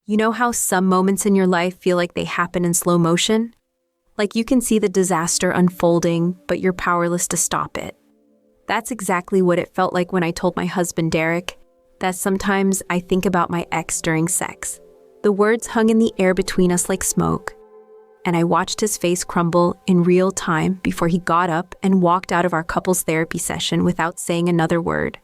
You know how some moments in your life feel like they happen in slow motion? Like you can see the disaster unfolding, but you're powerless to stop it. That's exactly what it felt like when I told my husband, Derek, that sometimes I think about my ex during sex. The words hung in the air between us like smoke, and I watched his face crumble in real time before he got up and walked out of our couples therapy session without saying another word.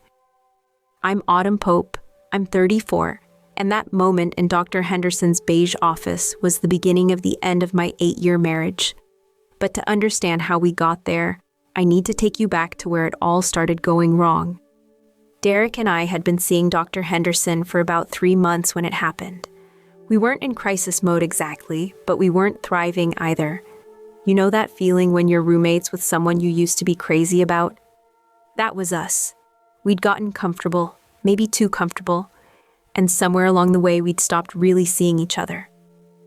I'm Autumn Pope, I'm 34, and that moment in Dr. Henderson's beige office was the beginning of the end of my 8-year marriage. But to understand how we got there, I need to take you back to where it all started going wrong. Derek and I had been seeing Dr. Henderson for about 3 months when it happened. We weren't in crisis mode exactly, but we weren't thriving either. You know that feeling when you're roommates with someone you used to be crazy about? That was us. We'd gotten comfortable, maybe too comfortable, and somewhere along the way we'd stopped really seeing each other.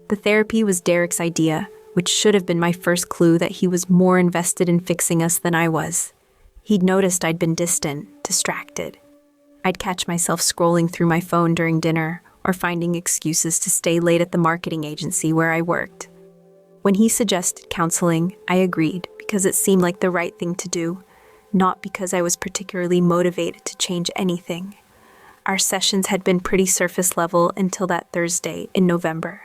The therapy was Derek's idea, which should have been my first clue that he was more invested in fixing us than I was. He'd noticed I'd been distant, distracted. I'd catch myself scrolling through my phone during dinner or finding excuses to stay late at the marketing agency where I worked. When he suggested counseling, I agreed because it seemed like the right thing to do, not because I was particularly motivated to change anything. Our sessions had been pretty surface level until that Thursday in November.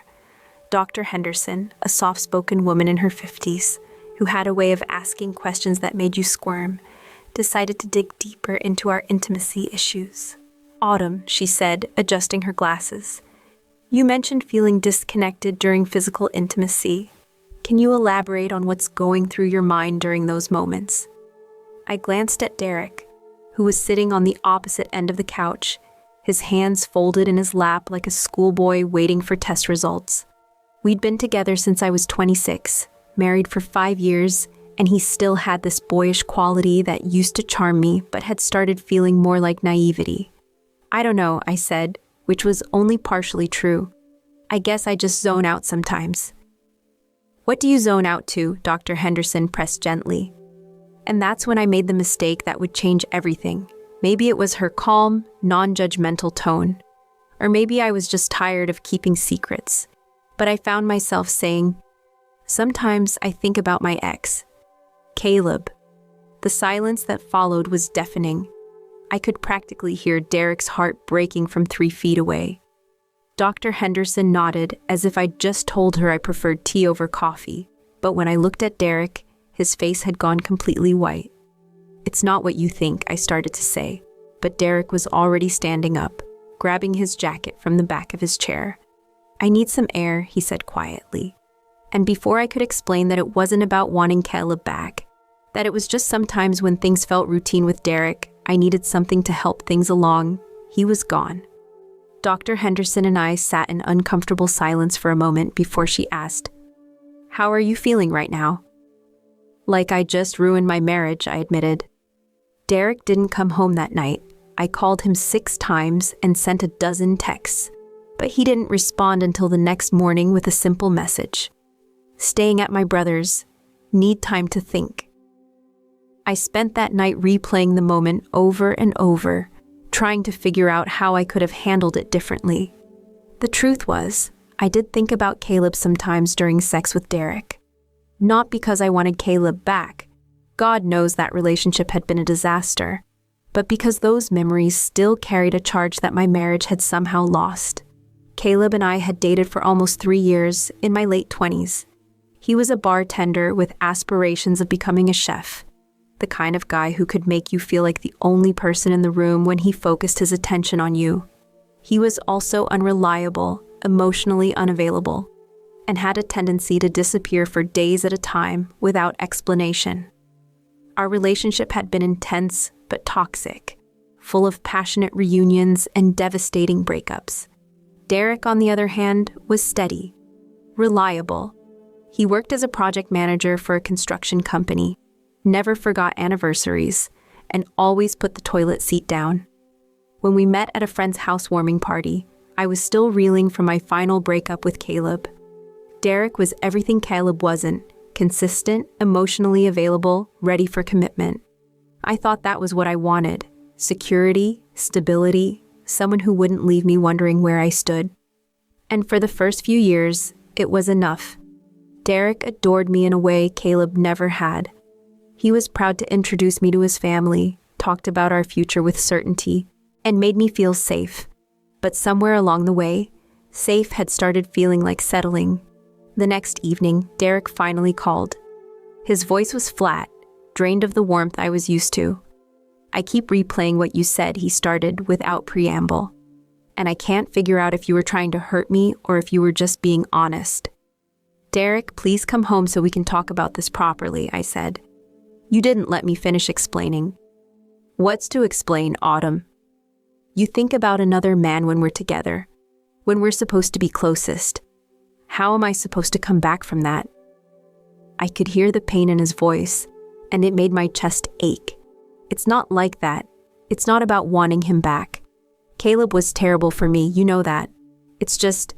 Dr. Henderson, a soft-spoken woman in her 50s, who had a way of asking questions that made you squirm, decided to dig deeper into our intimacy issues. Autumn, she said, adjusting her glasses. You mentioned feeling disconnected during physical intimacy. Can you elaborate on what's going through your mind during those moments? I glanced at Derek, who was sitting on the opposite end of the couch, his hands folded in his lap like a schoolboy waiting for test results. We'd been together since I was 26, married for 5 years, and he still had this boyish quality that used to charm me but had started feeling more like naivety. I don't know, I said, which was only partially true. I guess I just zone out sometimes. What do you zone out to? Dr. Henderson pressed gently. And that's when I made the mistake that would change everything. Maybe it was her calm, non-judgmental tone. Or maybe I was just tired of keeping secrets. But I found myself saying, sometimes I think about my ex, Caleb. The silence that followed was deafening. I could practically hear Derek's heart breaking from 3 feet away. Dr. Henderson nodded as if I'd just told her I preferred tea over coffee, but when I looked at Derek, his face had gone completely white. It's not what you think, I started to say, but Derek was already standing up, grabbing his jacket from the back of his chair. I need some air, he said quietly. And before I could explain that it wasn't about wanting Caleb back, that it was just sometimes when things felt routine with Derek, I needed something to help things along, he was gone. Dr. Henderson and I sat in uncomfortable silence for a moment before she asked, "How are you feeling right now?" Like I just ruined my marriage, I admitted. Derek didn't come home that night. I called him 6 times and sent a dozen texts, but he didn't respond until the next morning with a simple message. Staying at my brother's, need time to think. I spent that night replaying the moment over and over, trying to figure out how I could have handled it differently. The truth was, I did think about Caleb sometimes during sex with Derek. Not because I wanted Caleb back. God knows that relationship had been a disaster. But because those memories still carried a charge that my marriage had somehow lost. Caleb and I had dated for almost 3 years, in my late 20s. He was a bartender with aspirations of becoming a chef. The kind of guy who could make you feel like the only person in the room when he focused his attention on you. He was also unreliable, emotionally unavailable, and had a tendency to disappear for days at a time without explanation. Our relationship had been intense but toxic, full of passionate reunions and devastating breakups. Derek, on the other hand, was steady, reliable. He worked as a project manager for a construction company, never forgot anniversaries, and always put the toilet seat down. When we met at a friend's housewarming party, I was still reeling from my final breakup with Caleb. Derek was everything Caleb wasn't, consistent, emotionally available, ready for commitment. I thought that was what I wanted, security, stability, someone who wouldn't leave me wondering where I stood. And for the first few years, it was enough. Derek adored me in a way Caleb never had. He was proud to introduce me to his family, talked about our future with certainty, and made me feel safe. But somewhere along the way, safe had started feeling like settling. The next evening, Derek finally called. His voice was flat, drained of the warmth I was used to. "I keep replaying what you said," he started without preamble. "And I can't figure out if you were trying to hurt me or if you were just being honest." "Derek, please come home so we can talk about this properly," I said. "You didn't let me finish explaining." "What's to explain, Autumn?" "You think about another man when we're together, when we're supposed to be closest. How am I supposed to come back from that?" I could hear the pain in his voice, and it made my chest ache. "It's not like that. It's not about wanting him back. Caleb was terrible for me, you know that. It's just,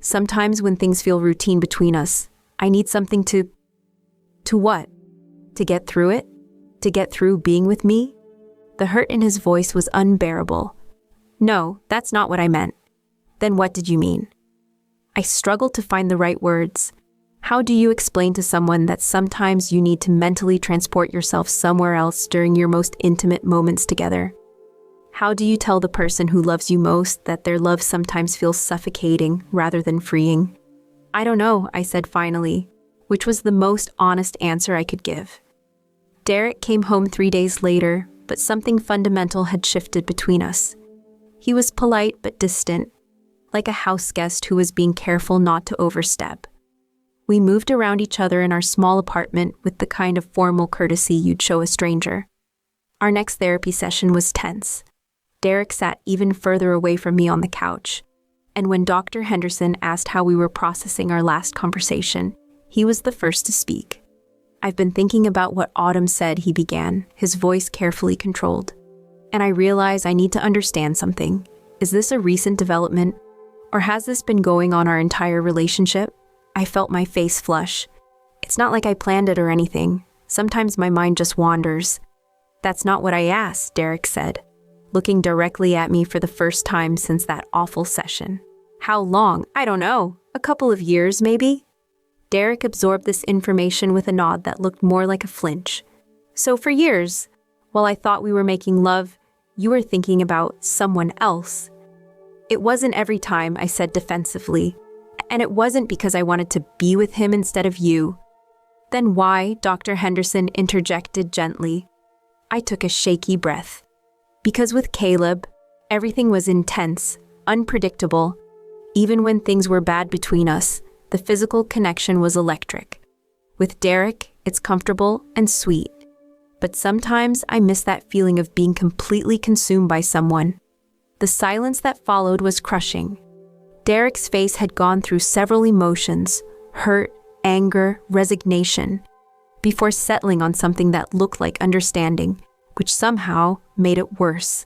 sometimes when things feel routine between us, I need something to what? To get through it? To get through being with me?" The hurt in his voice was unbearable. "No, that's not what I meant." "Then what did you mean?" I struggled to find the right words. How do you explain to someone that sometimes you need to mentally transport yourself somewhere else during your most intimate moments together? How do you tell the person who loves you most that their love sometimes feels suffocating rather than freeing? "I don't know," I said finally, which was the most honest answer I could give. Derek came home 3 days later, but something fundamental had shifted between us. He was polite but distant, like a house guest who was being careful not to overstep. We moved around each other in our small apartment with the kind of formal courtesy you'd show a stranger. Our next therapy session was tense. Derek sat even further away from me on the couch, and when Dr. Henderson asked how we were processing our last conversation, he was the first to speak. "I've been thinking about what Autumn said," he began, his voice carefully controlled. "And I realize I need to understand something. Is this a recent development, or has this been going on our entire relationship?" I felt my face flush. "It's not like I planned it or anything. Sometimes my mind just wanders." "That's not what I asked," Derek said, looking directly at me for the first time since that awful session. "How long? I don't know. A couple of years, maybe?" Derek absorbed this information with a nod that looked more like a flinch. "So for years, while I thought we were making love, you were thinking about someone else." "It wasn't every time," I said defensively. "And it wasn't because I wanted to be with him instead of you." "Then why?" Dr. Henderson interjected gently. I took a shaky breath. "Because with Caleb, everything was intense, unpredictable. Even when things were bad between us, the physical connection was electric. With Derek, it's comfortable and sweet. But sometimes I miss that feeling of being completely consumed by someone." The silence that followed was crushing. Derek's face had gone through several emotions, hurt, anger, resignation, before settling on something that looked like understanding, which somehow made it worse.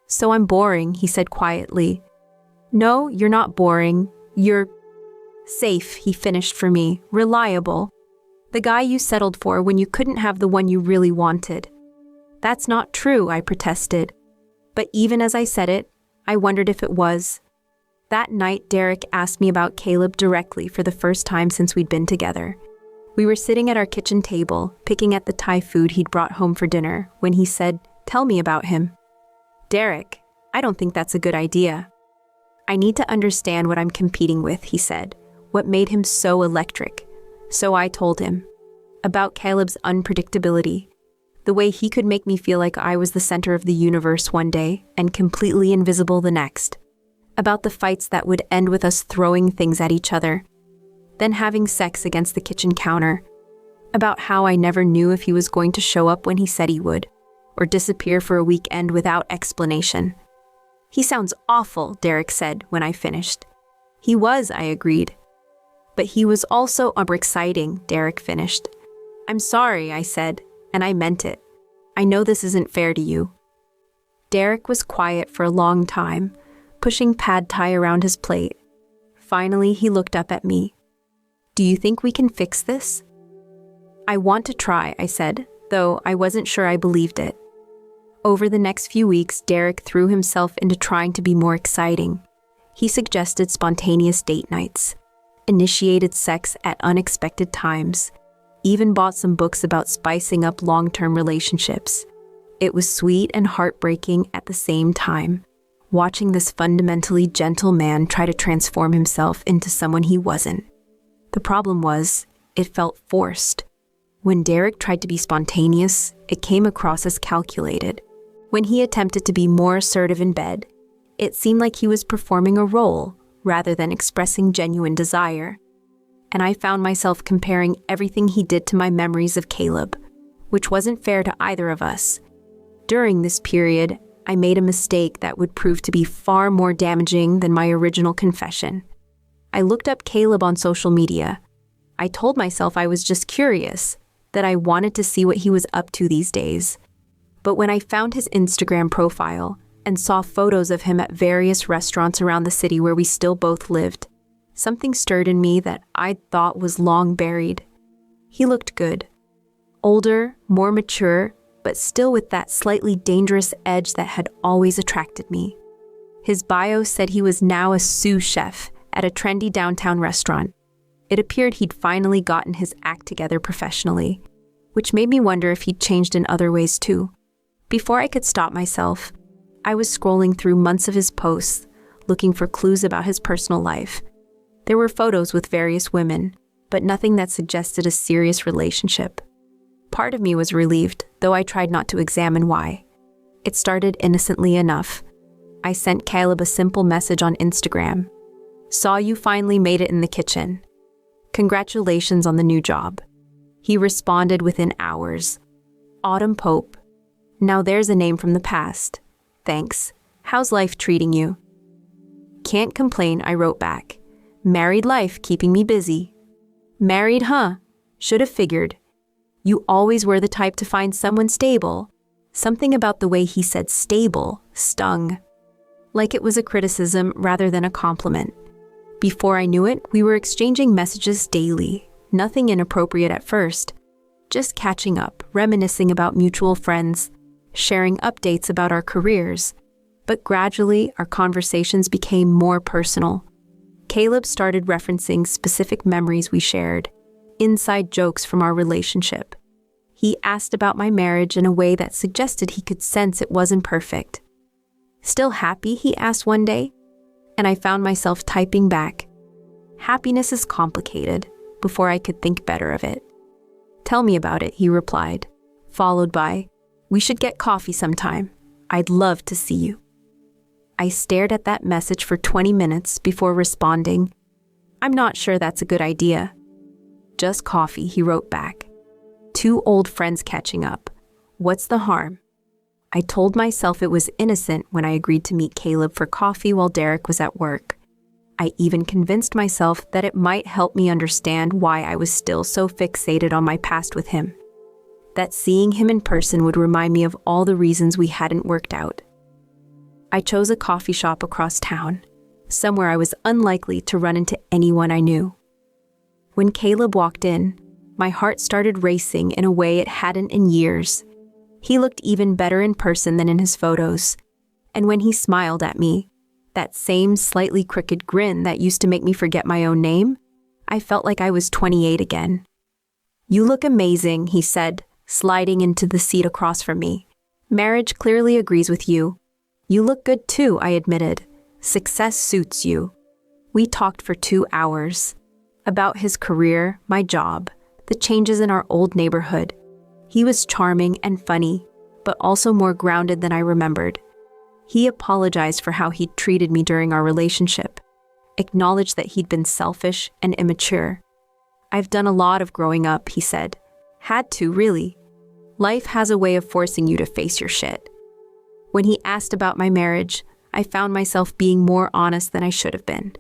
"So I'm boring," he said quietly. "No, you're not boring. You're safe," he finished for me, "reliable. The guy you settled for when you couldn't have the one you really wanted." "That's not true," I protested. But even as I said it, I wondered if it was. That night, Derek asked me about Caleb directly for the first time since we'd been together. We were sitting at our kitchen table, picking at the Thai food he'd brought home for dinner, when he said, "Tell me about him." "Derek, I don't think that's a good idea." "I need to understand what I'm competing with," he said, what made him so electric. So I told him. About Caleb's unpredictability, the way he could make me feel like I was the center of the universe one day and completely invisible the next. About the fights that would end with us throwing things at each other, then having sex against the kitchen counter. About how I never knew if he was going to show up when he said he would, or disappear for a weekend without explanation. "He sounds awful," Derek said when I finished. "He was," I agreed. "But he was also exciting," Derek finished. "I'm sorry," I said, and I meant it. "I know this isn't fair to you." Derek was quiet for a long time, pushing pad thai around his plate. Finally, he looked up at me. "Do you think we can fix this?" "I want to try," I said, though I wasn't sure I believed it. Over the next few weeks, Derek threw himself into trying to be more exciting. He suggested spontaneous date nights, initiated sex at unexpected times, even bought some books about spicing up long-term relationships. It was sweet and heartbreaking at the same time, watching this fundamentally gentle man try to transform himself into someone he wasn't. The problem was, it felt forced. When Derek tried to be spontaneous, it came across as calculated. When he attempted to be more assertive in bed, it seemed like he was performing a role rather than expressing genuine desire. And I found myself comparing everything he did to my memories of Caleb, which wasn't fair to either of us. During this period, I made a mistake that would prove to be far more damaging than my original confession. I looked up Caleb on social media. I told myself I was just curious, that I wanted to see what he was up to these days. But when I found his Instagram profile and saw photos of him at various restaurants around the city where we still both lived, something stirred in me that I thought was long buried. He looked good. Older, more mature, but still with that slightly dangerous edge that had always attracted me. His bio said he was now a sous chef at a trendy downtown restaurant. It appeared he'd finally gotten his act together professionally, which made me wonder if he'd changed in other ways too. Before I could stop myself, I was scrolling through months of his posts, looking for clues about his personal life. There were photos with various women, but nothing that suggested a serious relationship. Part of me was relieved, though I tried not to examine why. It started innocently enough. I sent Caleb a simple message on Instagram. Saw you finally made it in the kitchen. Congratulations on the new job. He responded within hours. Autumn Pope. Now there's a name from the past. Thanks. How's life treating you? Can't complain, I wrote back. Married life keeping me busy. Married, huh? Should have figured. You always were the type to find someone stable. Something about the way he said stable stung. Like it was a criticism rather than a compliment. Before I knew it, we were exchanging messages daily. Nothing inappropriate at first. Just catching up, reminiscing about mutual friends, sharing updates about our careers. But gradually, our conversations became more personal. Caleb started referencing specific memories we shared, inside jokes from our relationship. He asked about my marriage in a way that suggested he could sense it wasn't perfect. Still happy, he asked one day, and I found myself typing back, happiness is complicated, before I could think better of it. Tell me about it, he replied, followed by, we should get coffee sometime. I'd love to see you. I stared at that message for 20 minutes before responding, I'm not sure that's a good idea. Just coffee, he wrote back. Two old friends catching up. What's the harm? I told myself it was innocent when I agreed to meet Caleb for coffee while Derek was at work. I even convinced myself that it might help me understand why I was still so fixated on my past with him. That seeing him in person would remind me of all the reasons we hadn't worked out. I chose a coffee shop across town, somewhere I was unlikely to run into anyone I knew. When Caleb walked in, my heart started racing in a way it hadn't in years. He looked even better in person than in his photos, and when he smiled at me, that same slightly crooked grin that used to make me forget my own name, I felt like I was 28 again. You look amazing, he said, sliding into the seat across from me. Marriage clearly agrees with you. You look good too, I admitted. Success suits you. We talked for 2 hours. About his career, my job, the changes in our old neighborhood. He was charming and funny, but also more grounded than I remembered. He apologized for how he'd treated me during our relationship, acknowledged that he'd been selfish and immature. I've done a lot of growing up, he said. Had to, really. Life has a way of forcing you to face your shit. When he asked about my marriage, I found myself being more honest than I should have been.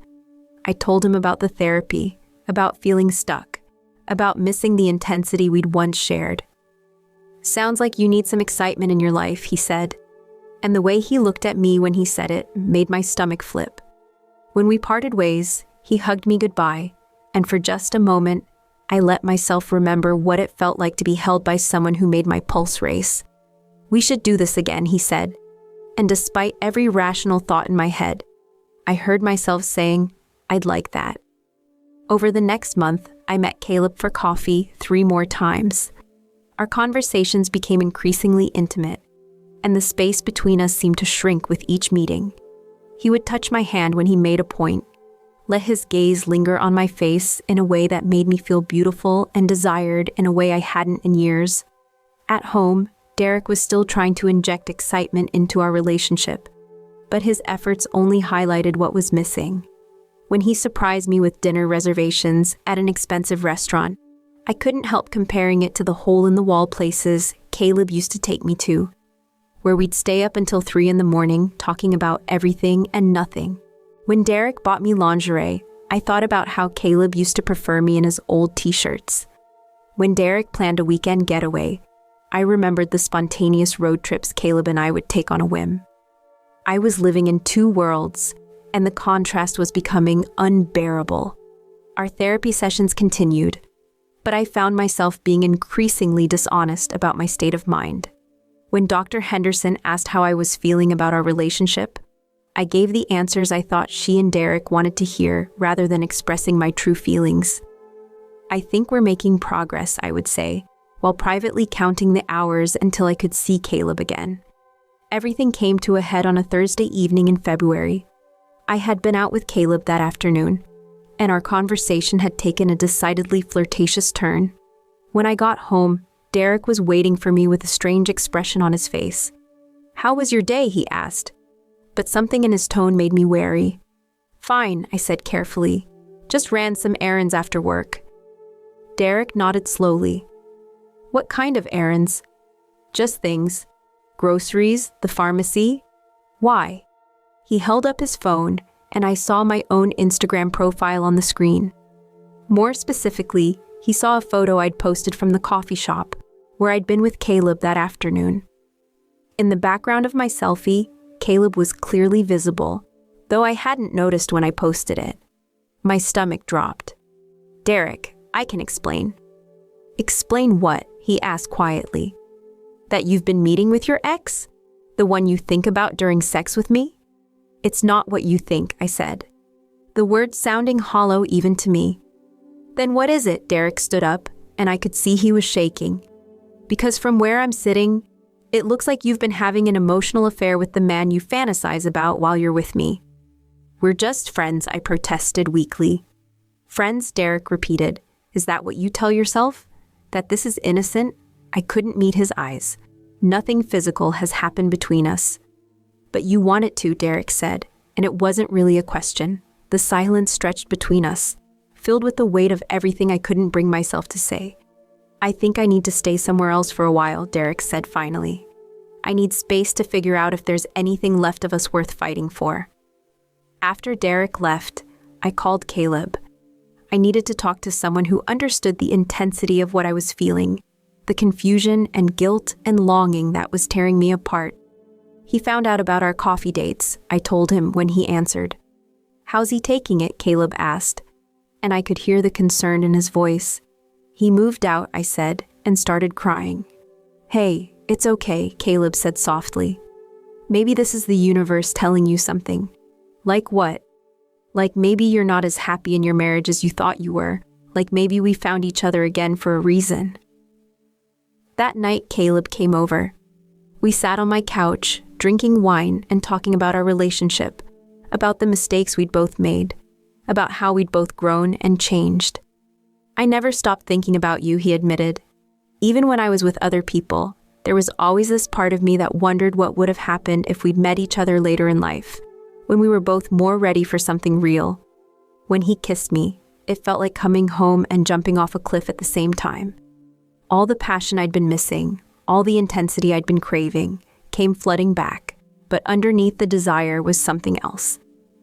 I told him about the therapy, about feeling stuck, about missing the intensity we'd once shared. Sounds like you need some excitement in your life, he said. And the way he looked at me when he said it made my stomach flip. When we parted ways, he hugged me goodbye, and for just a moment, I let myself remember what it felt like to be held by someone who made my pulse race. We should do this again, he said. And despite every rational thought in my head, I heard myself saying, I'd like that. Over the next month, I met Caleb for coffee 3 more times. Our conversations became increasingly intimate, and the space between us seemed to shrink with each meeting. He would touch my hand when he made a point, let his gaze linger on my face in a way that made me feel beautiful and desired in a way I hadn't in years. At home, Derek was still trying to inject excitement into our relationship, but his efforts only highlighted what was missing. When he surprised me with dinner reservations at an expensive restaurant, I couldn't help comparing it to the hole-in-the-wall places Caleb used to take me to, where we'd stay up until 3 in the morning talking about everything and nothing. When Derek bought me lingerie, I thought about how Caleb used to prefer me in his old t-shirts. When Derek planned a weekend getaway, I remembered the spontaneous road trips Caleb and I would take on a whim. I was living in 2 worlds, and the contrast was becoming unbearable. Our therapy sessions continued, but I found myself being increasingly dishonest about my state of mind. When Dr. Henderson asked how I was feeling about our relationship, I gave the answers I thought she and Derek wanted to hear rather than expressing my true feelings. I think we're making progress, I would say, while privately counting the hours until I could see Caleb again. Everything came to a head on a Thursday evening in February. I had been out with Caleb that afternoon, and our conversation had taken a decidedly flirtatious turn. When I got home, Derek was waiting for me with a strange expression on his face. "How was your day?" he asked, but something in his tone made me wary. "Fine," I said carefully. "Just ran some errands after work." Derek nodded slowly. "What kind of errands?" "Just things. Groceries, the pharmacy." "Why?" He held up his phone, and I saw my own Instagram profile on the screen. More specifically, he saw a photo I'd posted from the coffee shop, where I'd been with Caleb that afternoon. In the background of my selfie, Caleb was clearly visible, though I hadn't noticed when I posted it. My stomach dropped. "Derek, I can explain." "Explain what?" he asked quietly. "That you've been meeting with your ex? The one you think about during sex with me?" "It's not what you think," I said, the words sounding hollow even to me. "Then what is it?" Derek stood up, and I could see he was shaking. "Because from where I'm sitting, it looks like you've been having an emotional affair with the man you fantasize about while you're with me." "We're just friends," I protested weakly. "Friends," Derek repeated. "Is that what you tell yourself? That this is innocent?" I couldn't meet his eyes. "Nothing physical has happened between us." "But you want it to," Derek said, and it wasn't really a question. The silence stretched between us, filled with the weight of everything I couldn't bring myself to say. "I think I need to stay somewhere else for a while," Derek said finally. "I need space to figure out if there's anything left of us worth fighting for." After Derek left, I called Caleb. I needed to talk to someone who understood the intensity of what I was feeling, the confusion and guilt and longing that was tearing me apart. He found out about our coffee dates, I told him when he answered. "How's he taking it?" Caleb asked, and I could hear the concern in his voice. "He moved out," I said, and started crying. "Hey, it's okay," Caleb said softly. "Maybe this is the universe telling you something." "Like what?" "Like maybe you're not as happy in your marriage as you thought you were. Like maybe we found each other again for a reason." That night, Caleb came over. We sat on my couch, drinking wine and talking about our relationship, about the mistakes we'd both made, about how we'd both grown and changed. "I never stopped thinking about you," he admitted. "Even when I was with other people, there was always this part of me that wondered what would have happened if we'd met each other later in life, when we were both more ready for something real." When he kissed me, it felt like coming home and jumping off a cliff at the same time. All the passion I'd been missing, all the intensity I'd been craving, came flooding back, but underneath the desire was something else.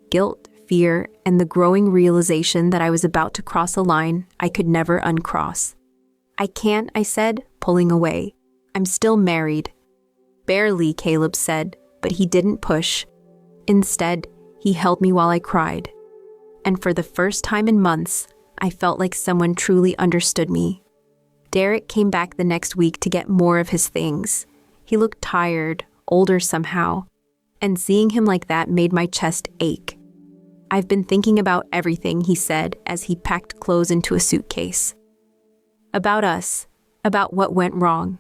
Guilt, fear, and the growing realization that I was about to cross a line I could never uncross. "I can't," I said, pulling away. "I'm still married." "Barely," Caleb said, but he didn't push. Instead, he held me while I cried. And for the first time in months, I felt like someone truly understood me. Derek came back the next week to get more of his things. He looked tired, older somehow, and seeing him like that made my chest ache. I've been thinking about everything, he said as he packed clothes into a suitcase. About us, about what went wrong.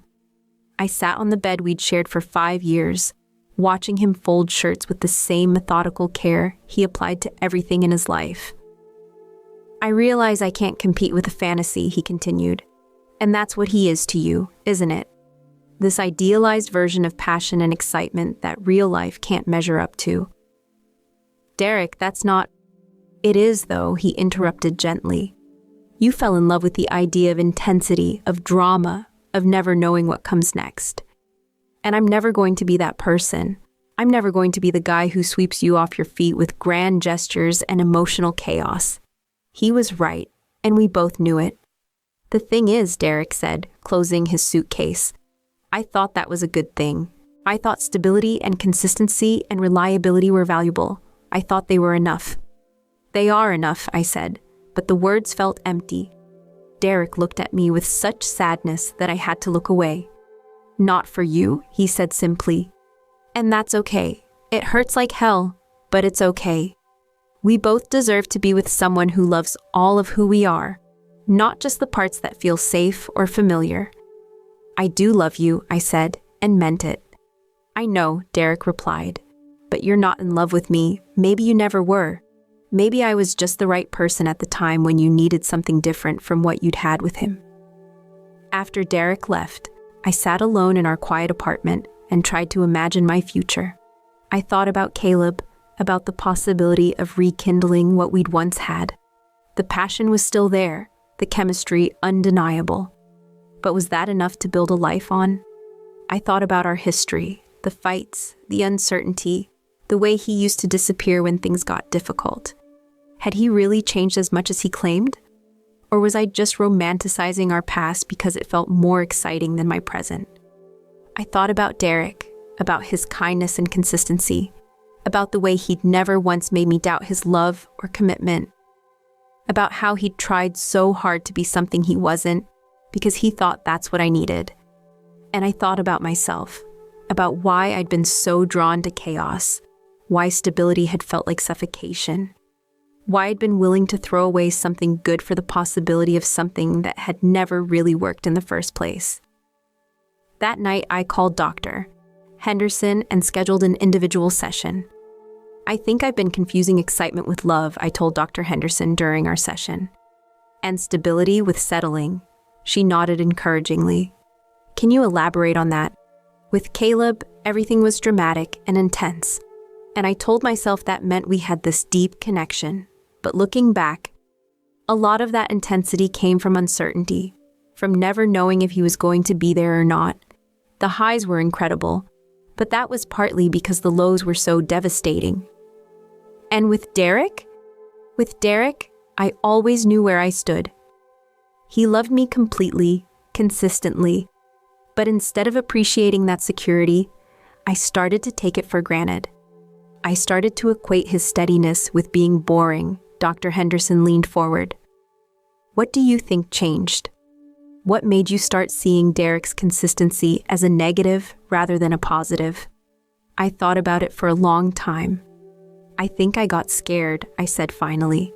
I sat on the bed we'd shared for 5 years, watching him fold shirts with the same methodical care he applied to everything in his life. I realize I can't compete with a fantasy, he continued. And that's what he is to you, isn't it? This idealized version of passion and excitement that real life can't measure up to. Derek, that's not... It is, though, he interrupted gently. You fell in love with the idea of intensity, of drama, of never knowing what comes next. And I'm never going to be that person. I'm never going to be the guy who sweeps you off your feet with grand gestures and emotional chaos. He was right, and we both knew it. The thing is, Derek said, closing his suitcase, I thought that was a good thing. I thought stability and consistency and reliability were valuable. I thought they were enough. They are enough, I said, but the words felt empty. Derek looked at me with such sadness that I had to look away. Not for you, he said simply. And that's okay. It hurts like hell, but it's okay. We both deserve to be with someone who loves all of who we are, not just the parts that feel safe or familiar. I do love you, I said, and meant it. I know, Derek replied, but you're not in love with me. Maybe you never were. Maybe I was just the right person at the time when you needed something different from what you'd had with him. After Derek left, I sat alone in our quiet apartment and tried to imagine my future. I thought about Caleb, about the possibility of rekindling what we'd once had. The passion was still there, the chemistry undeniable. But was that enough to build a life on? I thought about our history, the fights, the uncertainty, the way he used to disappear when things got difficult. Had he really changed as much as he claimed? Or was I just romanticizing our past because it felt more exciting than my present? I thought about Derek, about his kindness and consistency, about the way he'd never once made me doubt his love or commitment, about how he'd tried so hard to be something he wasn't because he thought that's what I needed. And I thought about myself, about why I'd been so drawn to chaos, why stability had felt like suffocation, why I'd been willing to throw away something good for the possibility of something that had never really worked in the first place. That night, I called Dr. Henderson and scheduled an individual session. I think I've been confusing excitement with love, I told Dr. Henderson during our session. And stability with settling. She nodded encouragingly. Can you elaborate on that? With Caleb, everything was dramatic and intense. And I told myself that meant we had this deep connection. But looking back, a lot of that intensity came from uncertainty, from never knowing if he was going to be there or not. The highs were incredible, but that was partly because the lows were so devastating. And with Derek, I always knew where I stood. He loved me completely, consistently, but instead of appreciating that security, I started to take it for granted. I started to equate his steadiness with being boring. Dr. Henderson leaned forward. What do you think changed? What made you start seeing Derek's consistency as a negative rather than a positive? I thought about it for a long time. I think I got scared, I said finally.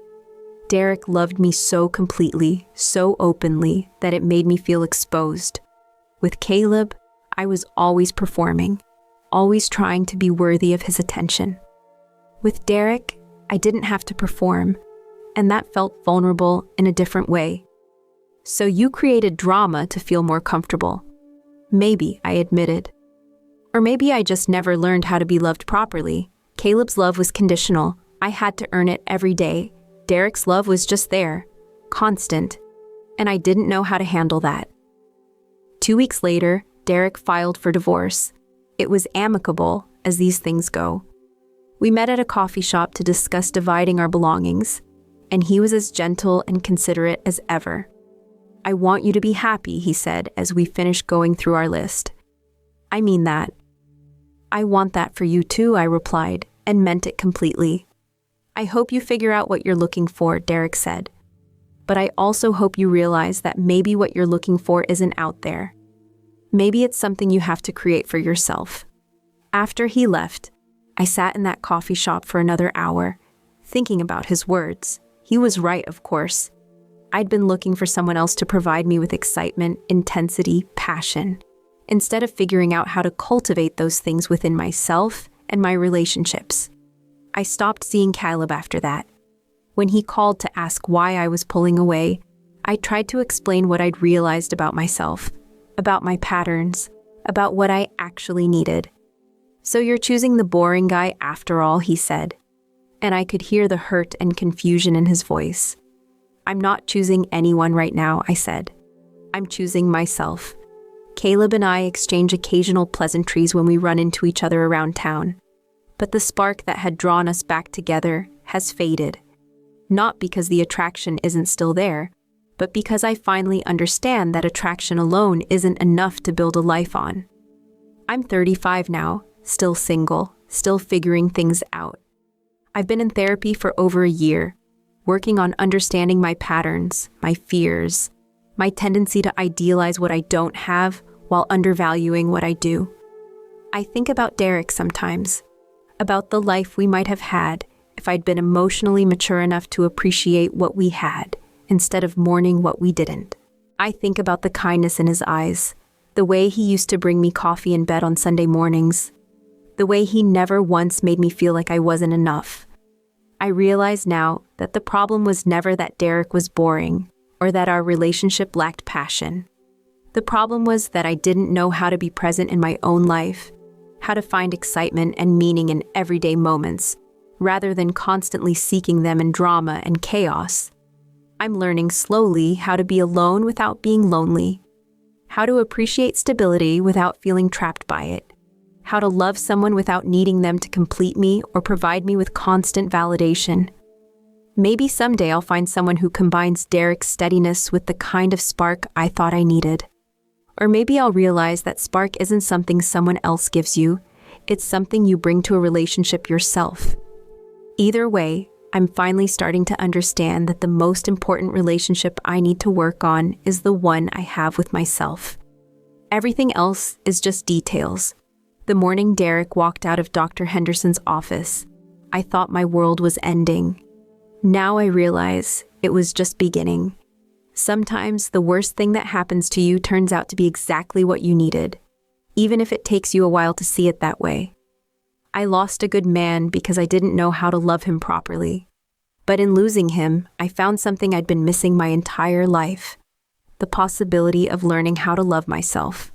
Derek loved me so completely, so openly, that it made me feel exposed. With Caleb, I was always performing, always trying to be worthy of his attention. With Derek, I didn't have to perform, and that felt vulnerable in a different way. So you created drama to feel more comfortable. Maybe, I admitted. Or maybe I just never learned how to be loved properly. Caleb's love was conditional. I had to earn it every day. Derek's love was just there, constant, and I didn't know how to handle that. 2 weeks later, Derek filed for divorce. It was amicable, as these things go. We met at a coffee shop to discuss dividing our belongings, and he was as gentle and considerate as ever. I want you to be happy, he said as we finished going through our list. I mean that. I want that for you too, I replied, and meant it completely. I hope you figure out what you're looking for, Derek said. But I also hope you realize that maybe what you're looking for isn't out there. Maybe it's something you have to create for yourself. After he left, I sat in that coffee shop for another hour, thinking about his words. He was right, of course. I'd been looking for someone else to provide me with excitement, intensity, passion, instead of figuring out how to cultivate those things within myself and my relationships. I stopped seeing Caleb after that. When he called to ask why I was pulling away, I tried to explain what I'd realized about myself, about my patterns, about what I actually needed. "So you're choosing the boring guy after all," he said. And I could hear the hurt and confusion in his voice. "I'm not choosing anyone right now," I said. "I'm choosing myself." Caleb and I exchange occasional pleasantries when we run into each other around town. But the spark that had drawn us back together has faded. Not because the attraction isn't still there, but because I finally understand that attraction alone isn't enough to build a life on. I'm 35 now, still single, still figuring things out. I've been in therapy for over a year, working on understanding my patterns, my fears, my tendency to idealize what I don't have while undervaluing what I do. I think about Derek sometimes, about the life we might have had if I'd been emotionally mature enough to appreciate what we had instead of mourning what we didn't. I think about the kindness in his eyes, the way he used to bring me coffee in bed on Sunday mornings, the way he never once made me feel like I wasn't enough. I realize now that the problem was never that Derek was boring or that our relationship lacked passion. The problem was that I didn't know how to be present in my own life, how to find excitement and meaning in everyday moments, rather than constantly seeking them in drama and chaos. I'm learning slowly how to be alone without being lonely, how to appreciate stability without feeling trapped by it, how to love someone without needing them to complete me or provide me with constant validation. Maybe someday I'll find someone who combines Derek's steadiness with the kind of spark I thought I needed. Or maybe I'll realize that spark isn't something someone else gives you, it's something you bring to a relationship yourself. Either way, I'm finally starting to understand that the most important relationship I need to work on is the one I have with myself. Everything else is just details. The morning Derek walked out of Dr. Henderson's office, I thought my world was ending. Now I realize it was just beginning. Sometimes the worst thing that happens to you turns out to be exactly what you needed, even if it takes you a while to see it that way. I lost a good man because I didn't know how to love him properly. But in losing him, I found something I'd been missing my entire life: the possibility of learning how to love myself.